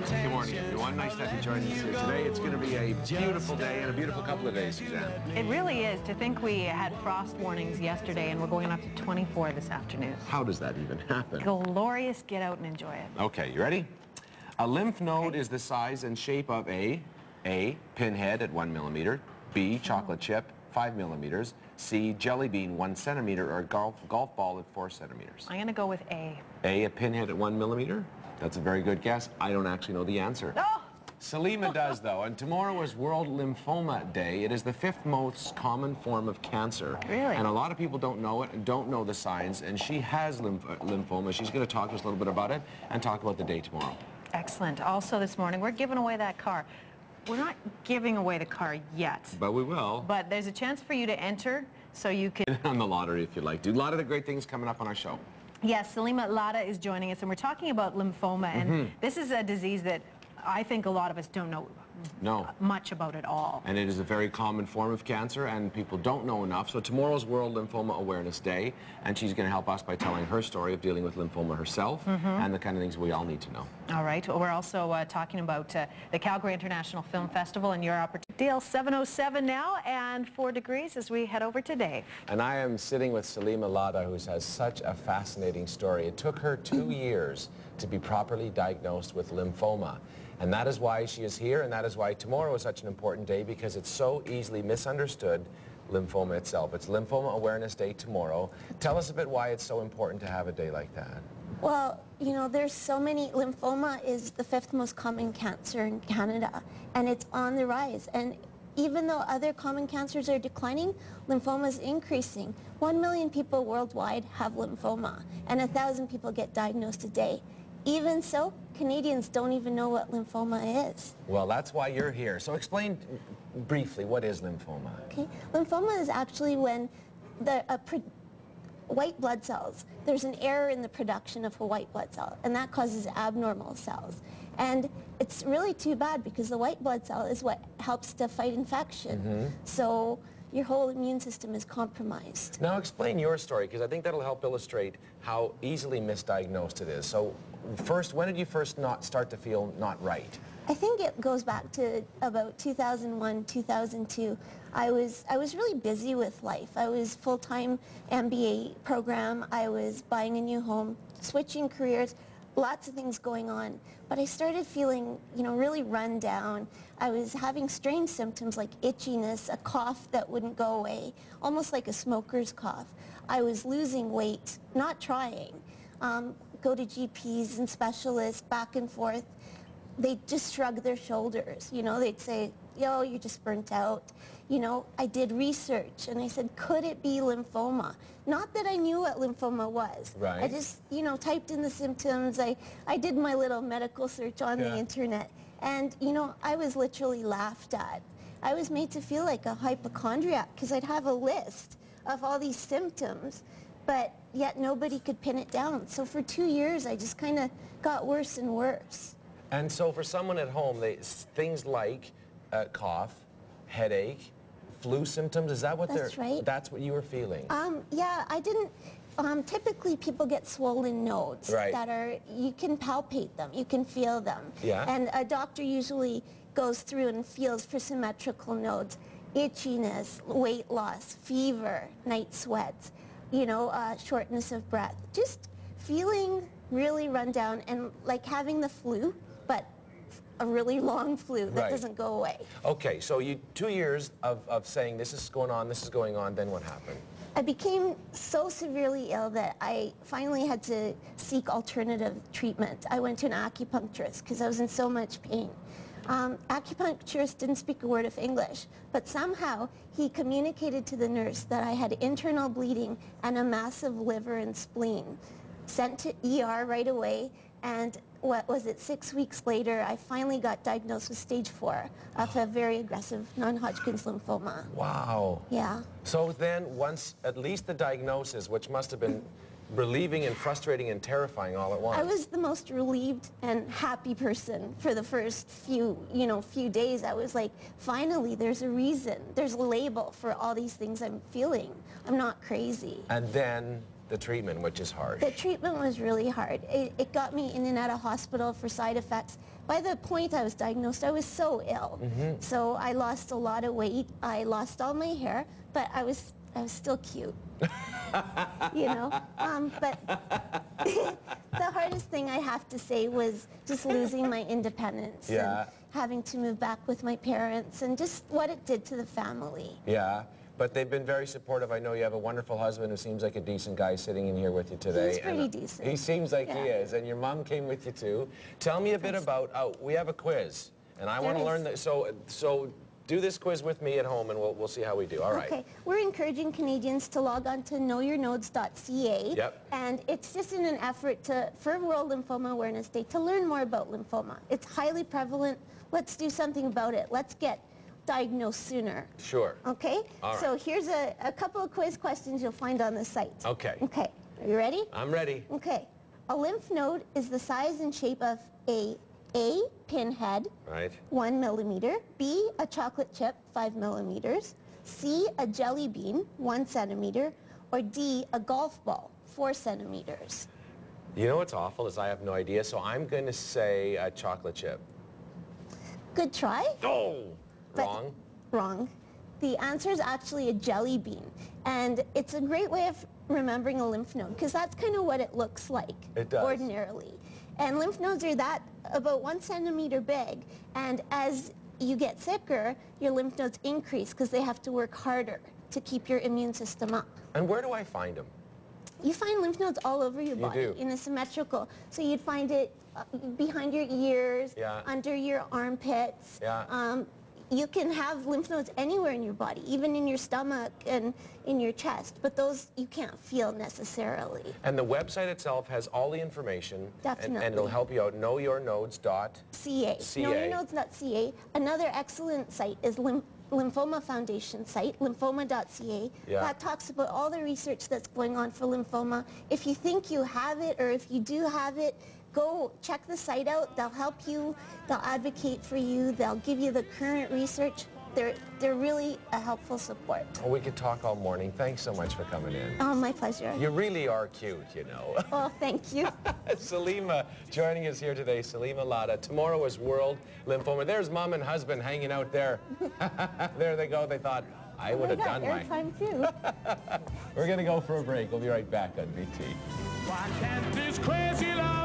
Good morning, everyone. Nice to have you join us here today. It's going to be a beautiful day and a beautiful couple of days, Suzanne. It really is. To think we had frost warnings yesterday and we're going up to 24 this afternoon. How does that even happen? Glorious. Get out and enjoy it. Okay, you ready? A lymph node is the size and shape of A, pinhead at 1 millimeter, B, chocolate chip, 5 millimeters, C, jelly bean, 1 centimeter, or golf ball at 4 centimeters. I'm going to go with A. A pinhead at 1 millimeter? That's a very good guess. I don't actually know the answer. Oh! Salima does, though, and tomorrow is World Lymphoma Day. It is the 5th most common form of cancer. Really? And a lot of people don't know it and don't know the signs, and she has lymphoma. She's going to talk to us a little bit about it and talk about the day tomorrow. Excellent. Also this morning, we're giving away that car. We're not giving away the car yet. But we will. But there's a chance for you to enter, so you can... on the lottery, if you'd like to. A lot of the great things coming up on our show. Yes, Salima Ladha is joining us, and we're talking about lymphoma, and this is a disease that I think a lot of us don't know much about at all. And it is a very common form of cancer, and people don't know enough. So tomorrow's World Lymphoma Awareness Day, and she's going to help us by telling her story of dealing with lymphoma herself and the kind of things we all need to know. All right. We're also talking about the Calgary International Film Festival and your opportunity. Deal 7:07 now, and 4 degrees as we head over to Dave. And I am sitting with Salima Ladha, who has such a fascinating story. It took her 2 years to be properly diagnosed with lymphoma. And that is why she is here, and that is why tomorrow is such an important day, because it's so easily misunderstood, lymphoma itself. It's Lymphoma Awareness Day tomorrow. Tell us a bit why it's so important to have a day like that. Well, you know, there's so many. Lymphoma is the 5th most common cancer in Canada, and it's on the rise. And even though other common cancers are declining, lymphoma is increasing. 1 million people worldwide have lymphoma, and 1,000 people get diagnosed a day. Even so, Canadians don't even know what lymphoma is. Well, that's why you're here. So explain briefly, what is lymphoma? Okay, lymphoma is actually when the white blood cells, there's an error in the production of a white blood cell, and that causes abnormal cells. And it's really too bad, because the white blood cell is what helps to fight infection. So your whole immune system is compromised. Now explain your story, because I think that'll help illustrate how easily misdiagnosed it is. So first, when did you first start to feel not right? I think it goes back to about 2001, 2002. I was really busy with life. I was full-time MBA program. I was buying a new home, switching careers, lots of things going on. But I started feeling, you know, really run down. I was having strange symptoms like itchiness, a cough that wouldn't go away, almost like a smoker's cough. I was losing weight, not trying. Go to GPs and specialists, back and forth. They just shrug their shoulders. You know, they'd say, yo, you're just burnt out. You know, I did research, and I said, could it be lymphoma? Not that I knew what lymphoma was. Right. I just, you know, typed in the symptoms. I did my little medical search on the internet, and, you know, I was literally laughed at. I was made to feel like a hypochondriac, because I'd have a list of all these symptoms, but yet nobody could pin it down. So for 2 years, I just kind of got worse and worse. And so for someone at home, things like cough, headache, flu symptoms, is that what That's right. That's what you were feeling? Yeah, I didn't, typically people get swollen nodes that are, you can palpate them, you can feel them. Yeah. And a doctor usually goes through and feels for symmetrical nodes, itchiness, weight loss, fever, night sweats, you know, shortness of breath, just feeling really run down and like having the flu, but a really long flu that doesn't go away. Okay, so 2 years of saying this is going on, then what happened? I became so severely ill that I finally had to seek alternative treatment. I went to an acupuncturist because I was in so much pain. Acupuncturist didn't speak a word of English, but somehow he communicated to the nurse that I had internal bleeding and a massive liver and spleen. Sent to ER right away, and what was it, 6 weeks later, I finally got diagnosed with stage 4 of a very aggressive non-Hodgkin's lymphoma. Wow. Yeah. So then once, at least the diagnosis, which must have been relieving and frustrating and terrifying all at once. I was the most relieved and happy person for the first few days. I was like, finally, there's a reason. There's a label for all these things I'm feeling. I'm not crazy. And then the treatment, which is harsh. The treatment was really hard. It got me in and out of hospital for side effects. By the point I was diagnosed, I was so ill. So I lost a lot of weight. I lost all my hair, but I was still cute. You know, but the hardest thing I have to say was just losing my independence and having to move back with my parents and just what it did to the family. Yeah, but they've been very supportive. I know you have a wonderful husband who seems like a decent guy sitting in here with you today. He's pretty decent. He seems like he is, and your mom came with you too. Tell me a bit about, we have a quiz, and I want to learn that, so do this quiz with me at home, and we'll see how we do. All right. Okay. We're encouraging Canadians to log on to knowyournodes.ca. Yep. And it's just in an effort for World Lymphoma Awareness Day to learn more about lymphoma. It's highly prevalent. Let's do something about it. Let's get diagnosed sooner. Sure. Okay? All right. So here's a couple of quiz questions you'll find on the site. Okay. Okay. Are you ready? I'm ready. Okay. A lymph node is the size and shape of A, pinhead, Right. 1 millimeter, B, a chocolate chip, 5 millimeters, C, a jelly bean, 1 centimeter, or D, a golf ball, 4 centimeters. You know what's awful is I have no idea, so I'm going to say a chocolate chip. Good try. Oh! But Wrong. Wrong. The answer is actually a jelly bean. And it's a great way of remembering a lymph node because that's kind of what it looks like It does. ordinarily. And lymph nodes are about 1 centimeter big. And as you get sicker, your lymph nodes increase because they have to work harder to keep your immune system up. And where do I find them? You find lymph nodes all over your body do. in a symmetrical. So you'd find it behind your ears, Yeah. under your armpits. Yeah. You can have lymph nodes anywhere in your body, even in your stomach and in your chest, but those you can't feel necessarily. And the website itself has all the information. Definitely. And it'll help you out. Knowyournodes.ca. Knowyournodes.ca. Another excellent site is Lymphoma Foundation site, lymphoma.ca. Yeah. That talks about all the research that's going on for lymphoma. If you think you have it or if you do have it, go check the site out. They'll help you. They'll advocate for you. They'll give you the current research. They're really a helpful support. Well, we could talk all morning. Thanks so much for coming in. Oh, my pleasure. You really are cute, you know. Oh, thank you. Salima joining us here today. Salima Ladha. Tomorrow is World Lymphoma. There's mom and husband hanging out there. There they go. They thought, I would have done mine. Airtime too. We're going to go for a break. We'll be right back on BT. Why can't this crazy life